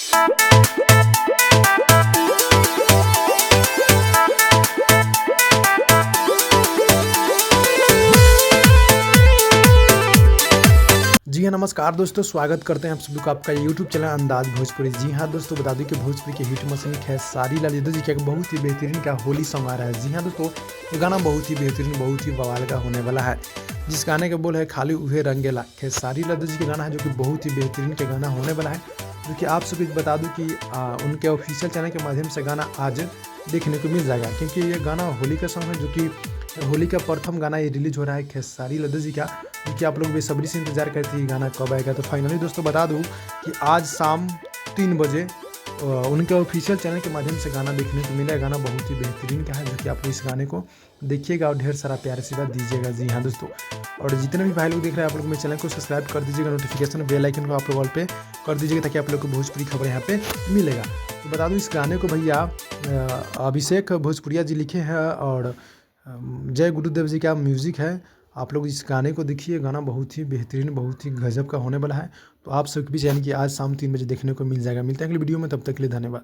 जी हाँ, नमस्कार दोस्तों, स्वागत करते हैं आप सभी को आपका यूट्यूब चैनल अंदाज भोजपुरी। जी हाँ दोस्तों, बता दूं कि भोजपुरी के हिट मशीन खेसारी लाल यादव जी का एक बहुत ही बेहतरीन का होली सॉन्ग आ रहा है। जी हाँ दोस्तों, ये गाना बहुत ही बेहतरीन, बहुत ही बवाल का होने वाला है। जिस गाने का बोल है खाली उहे रंगेला, खेसारी लाल यादव जी का गाना है, जो कि बहुत ही बेहतरीन का गाना होने वाला है। जो कि आप सभी को बता दूं कि उनके ऑफिशियल चैनल के माध्यम से गाना आज देखने को मिल जाएगा, क्योंकि ये गाना होली का सॉन्ग है, जो कि होली का प्रथम गाना ये रिलीज हो रहा है खेसारी लाल यादव जी का, जो कि आप लोग बेसब्री से इंतजार करते हैं गाना कब आएगा। तो फाइनली दोस्तों बता दूं कि आज शाम 3 बजे उनके ऑफिशियल चैनल के माध्यम से गाना देखने को मिला है। गाना बहुत ही बेहतरीन का है, जो कि आप लोग इस गाने को देखिएगा और ढेर सारा प्यार से बात दीजिएगा। जी हाँ दोस्तों, और जितने भी भाई लोग देख रहे हैं, आप लोग मेरे चैनल को सब्सक्राइब कर दीजिएगा, नोटिफिकेशन बेल आइकन को आप लोग ऑल पे कर दीजिएगा, ताकि आप लोग को भोजपुरी खबर यहाँ पे मिलेगा। तो बता दूँ इस गाने को भैया अभिषेक भोजपुरिया जी लिखे हैं और जय गुरुदेव जी का म्यूज़िक है। आप लोग इस गाने को देखिए, गाना बहुत ही बेहतरीन, बहुत ही गजब का होने वाला है। तो आप सबके बीच यानी कि आज शाम 3 बजे देखने को मिल जाएगा। मिलते हैं अगली वीडियो में, तब तक के लिए धन्यवाद।